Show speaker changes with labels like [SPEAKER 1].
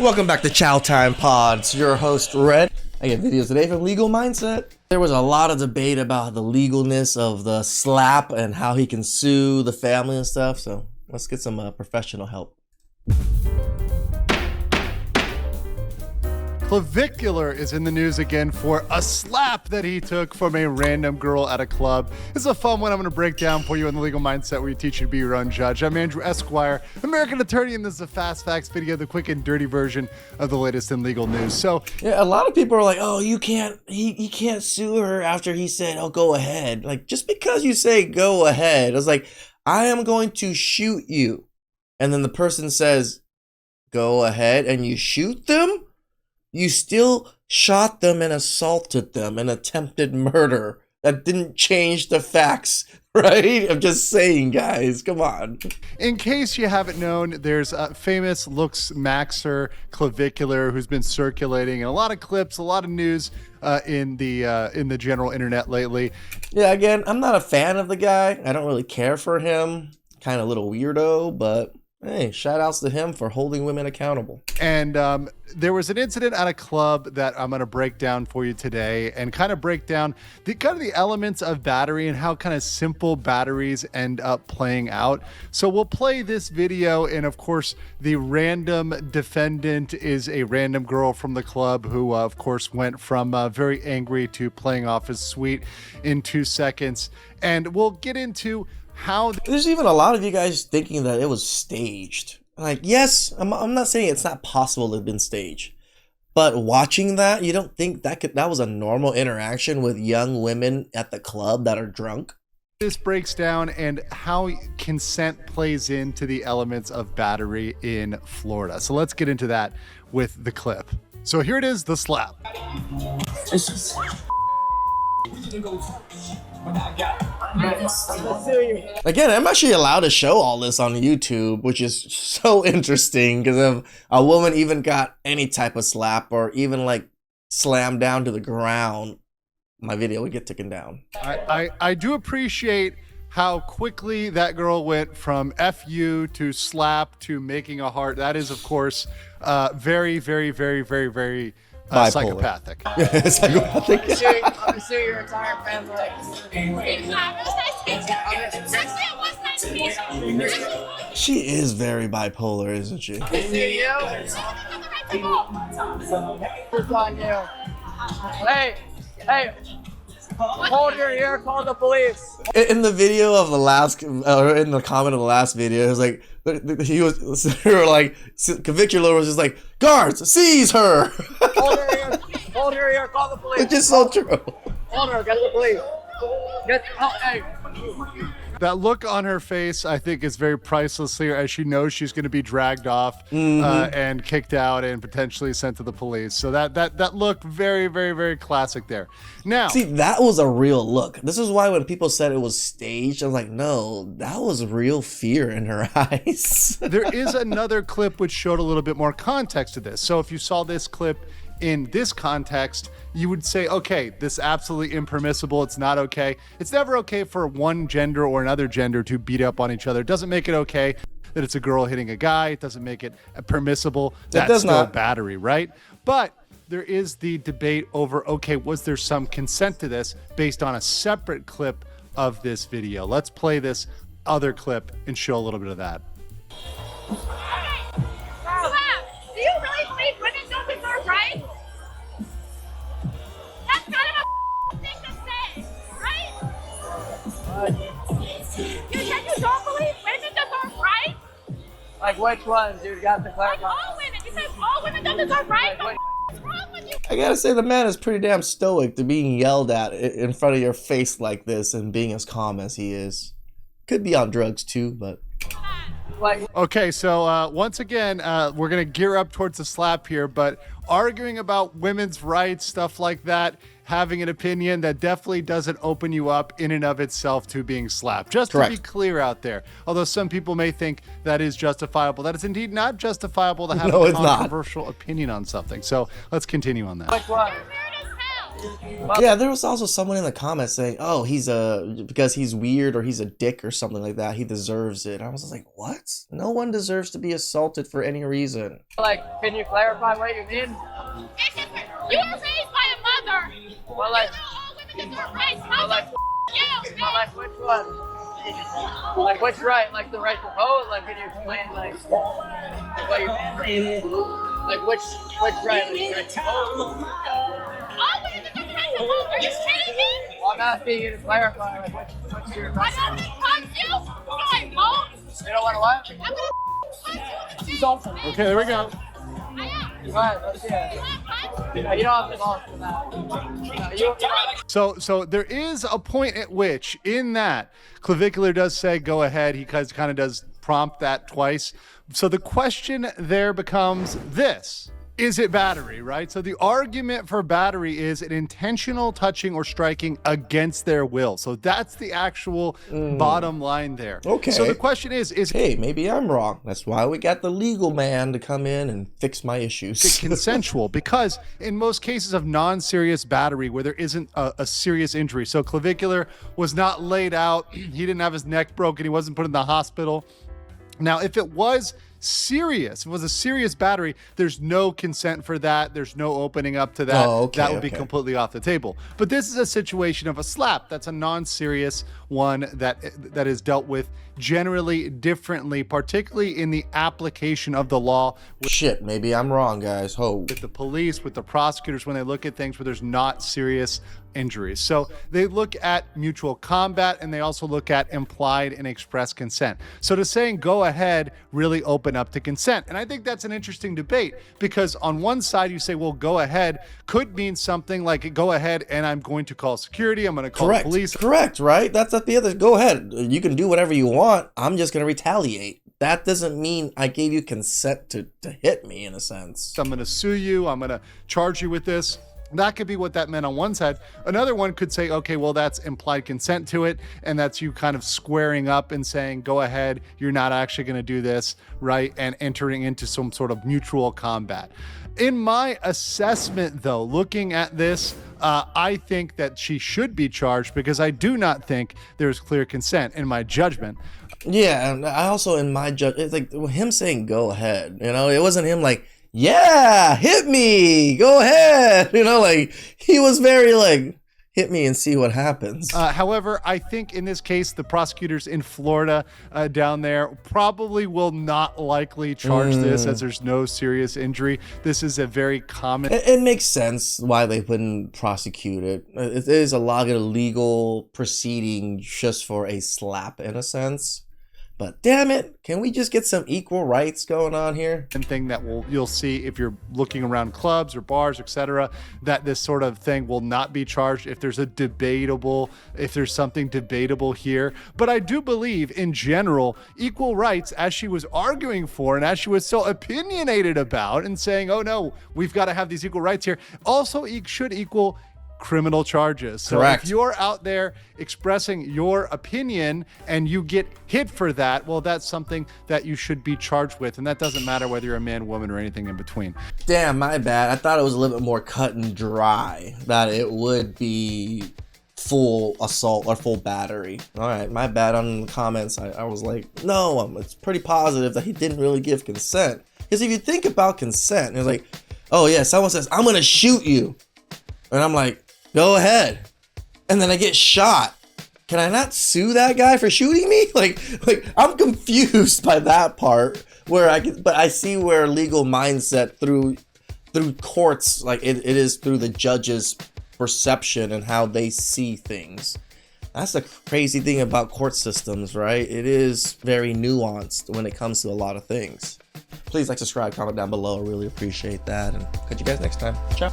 [SPEAKER 1] Welcome back to Chow Time Pods. Your host, Red. I get videos today from Legal Mindset. There was a lot of debate about the legalness of the slap and how he can sue the family and stuff. So let's get some professional help.
[SPEAKER 2] Clavicular is in the news again for a slap that he took from a random girl at a club. It's a fun one I'm going to break down for you in the Legal Mindset, where we teach you to be your own judge. I'm Andrew Esquire, American attorney, and this is a Fast Facts video, the quick and dirty version of the latest in legal news. So
[SPEAKER 1] yeah, a lot of people are like, oh, you can't, he can't sue her after he said, oh, go ahead. Like, just because you say go ahead, it's like, I am going to shoot you. And then the person says, go ahead, and you shoot them? You still shot them and assaulted them and attempted murder. That didn't change the facts, right? I'm just saying, guys, come on.
[SPEAKER 2] In case you haven't known, there's a famous Lux Maxer Clavicular who's been circulating in a lot of clips, a lot of news in the general internet lately.
[SPEAKER 1] Yeah, again, I'm not a fan of the guy. I don't really care for him. Kind of a little weirdo, but hey, shout outs to him for holding women accountable.
[SPEAKER 2] And there was an incident at a club that I'm going to break down for you today and kind of break down the elements of battery and how kind of simple batteries end up playing out. So we'll play this video, and of course the random defendant is a random girl from the club who of course went from very angry to playing off as sweet in 2 seconds. And we'll get into how
[SPEAKER 1] there's even a lot of you guys thinking that it was staged. Like, yes, I'm not saying it's not possible to have been staged, but watching that, you don't think that was a normal interaction with young women at the club that are drunk?
[SPEAKER 2] This breaks down and how consent plays into the elements of battery in Florida. So let's get into that with the clip. So here it is, the slap.
[SPEAKER 1] Again, I'm actually allowed to show all this on YouTube, which is so interesting because if a woman even got any type of slap or even like slammed down to the ground, my video would get taken down.
[SPEAKER 2] I do appreciate how quickly that girl went from FU to slap to making a heart. That is, of course, very, very, very, very, very psychopathic.
[SPEAKER 1] Psychopathic.
[SPEAKER 3] I'm gonna sue your entire family.
[SPEAKER 1] She is very bipolar, isn't she?
[SPEAKER 3] I sue you. It's on you. Hey. Hold your ear, call the police.
[SPEAKER 1] In the video of the last, or in the comment of the last video, it was like, they were like, Clavicular was just like, guards, seize her!
[SPEAKER 3] Hold your ear, call the police.
[SPEAKER 1] It's just so true.
[SPEAKER 3] Hold her, get the police. Hey.
[SPEAKER 2] That look on her face, I think, is very priceless here, as she knows she's going to be dragged off and kicked out and potentially sent to the police. So that look, very, very, very classic there. Now,
[SPEAKER 1] see, that was a real look. This is why when people said it was staged, I was like, no, that was real fear in her eyes.
[SPEAKER 2] There is another clip which showed a little bit more context to this. So if you saw this clip in this context, you would say, okay, this is absolutely impermissible. It's not okay. It's never okay for one gender or another gender to beat up on each other. It doesn't make it okay that it's a girl hitting a guy. It doesn't make it permissible. That's still battery, right? But there is the debate over, okay, was there some consent to this based on a separate clip of this video? Let's play this other clip and show a little bit of that.
[SPEAKER 4] Do you really think women don't deserve rights? That's kind of a thing to say, right? You don't believe women deserve rights?
[SPEAKER 3] Like which one, dude? You got to clarify.
[SPEAKER 4] Like all women. You said all women don't deserve rights? What's wrong with you?
[SPEAKER 1] I gotta say, the man is pretty damn stoic to being yelled at in front of your face like this and being as calm as he is. Could be on drugs too, but...
[SPEAKER 2] Okay, so once again, we're going to gear up towards the slap here, but arguing about women's rights, stuff like that, having an opinion that definitely doesn't open you up in and of itself to being slapped. Just
[SPEAKER 1] Correct.
[SPEAKER 2] To be clear out there, although some people may think that is justifiable, that is indeed not justifiable to have a controversial opinion on something. So let's continue on that.
[SPEAKER 3] Which one?
[SPEAKER 1] Yeah, there was also someone in the comments saying, "Oh, because he's weird or he's a dick or something like that. He deserves it." I was just like, "What? No one deserves to be assaulted for any reason."
[SPEAKER 3] Like, can you clarify what you mean?
[SPEAKER 4] You were raised by a mother.
[SPEAKER 3] Well, like,
[SPEAKER 4] You know all women deserve rights.
[SPEAKER 3] well, like,
[SPEAKER 4] You.
[SPEAKER 3] well, like which one? Like which right? Like the right to vote? Like, can you explain like what you mean? Like which right? Like the right to vote?
[SPEAKER 4] All women deserve the right to vote. Are you kidding me?
[SPEAKER 3] Well, I'm asking you to clarify. Like, what's your
[SPEAKER 4] I'm
[SPEAKER 3] message?
[SPEAKER 4] not gonna punch you. I won't.
[SPEAKER 3] You don't want to what?
[SPEAKER 4] I'm gonna punch you in the face.
[SPEAKER 2] Okay, there we go.
[SPEAKER 4] I am.
[SPEAKER 3] Go ahead. Let's hear it.
[SPEAKER 4] You want to punch?
[SPEAKER 3] You don't have to vote for that. No,
[SPEAKER 2] So there is a point at which, in that, Clavicular does say go ahead. He kind of does prompt that twice. So the question there becomes this. Is it battery, right? So the argument for battery is an intentional touching or striking against their will. So that's the actual bottom line there.
[SPEAKER 1] Okay.
[SPEAKER 2] So the question is
[SPEAKER 1] Hey, maybe I'm wrong. That's why we got the legal man to come in and fix my issues.
[SPEAKER 2] consensual? Because in most cases of non-serious battery where there isn't a serious injury, so Clavicular was not laid out, he didn't have his neck broken, he wasn't put in the hospital. Now, if it was serious, if it was a serious battery, there's no consent for that. There's no opening up to that.
[SPEAKER 1] Oh, okay,
[SPEAKER 2] that would be
[SPEAKER 1] okay.
[SPEAKER 2] completely off the table. But this is a situation of a slap. That's a non-serious one that is dealt with generally differently, particularly in the application of the law
[SPEAKER 1] Shit, maybe I'm wrong, guys.
[SPEAKER 2] with the police, with the prosecutors, when they look at things where there's not serious injuries. So they look at mutual combat and they also look at implied and express consent. So to saying go ahead really open up to consent. And I think that's an interesting debate because on one side you say, well, go ahead could mean something like go ahead and I'm going to call security. I'm going to call the police.
[SPEAKER 1] Correct, right? That's the other. Go ahead. You can do whatever you want. I'm just going to retaliate. That doesn't mean I gave you consent to hit me, in a sense.
[SPEAKER 2] I'm going to sue you. I'm going to charge you with this. That could be what that meant on one side. Another one could say, okay, well, that's implied consent to it. And that's you kind of squaring up and saying, go ahead, you're not actually going to do this, right? And entering into some sort of mutual combat. In my assessment, though, looking at this, I think that she should be charged because I do not think there's clear consent in my judgment.
[SPEAKER 1] Yeah, and I also, in my it's like him saying go ahead. You know, it wasn't him like, yeah, hit me, go ahead. You know, like he was very like, hit me and see what happens.
[SPEAKER 2] However, I think in this case, the prosecutors in Florida down there probably will not likely charge this as there's no serious injury. This is a very common.
[SPEAKER 1] It makes sense why they wouldn't prosecute it. It is a lot of legal proceeding just for a slap, in a sense. But damn it, can we just get some equal rights going on here?
[SPEAKER 2] Thing that you'll see if you're looking around clubs or bars, etc., that this sort of thing will not be charged if there's something debatable here. But I do believe in general, equal rights, as she was arguing for and as she was so opinionated about and saying, oh no, we've got to have these equal rights here, also should equal criminal charges. So
[SPEAKER 1] Correct.
[SPEAKER 2] if you're out there expressing your opinion and you get hit for that, well, that's something that you should be charged with. And that doesn't matter whether you're a man, woman, or anything in between.
[SPEAKER 1] Damn, my bad. I thought it was a little bit more cut and dry, that it would be full assault or full battery. All right, my bad on the comments. I was like, no, it's pretty positive that he didn't really give consent. Because if you think about consent, it's like, oh yeah, someone says, I'm gonna shoot you. And I'm like, go ahead. And then I get shot. Can I not sue that guy for shooting me? Like I'm confused by that part but I see where legal mindset through courts, like it is through the judge's perception and how they see things. That's the crazy thing about court systems, right? It is very nuanced when it comes to a lot of things. Please like, subscribe, comment down below. I really appreciate that. And catch you guys next time. Ciao.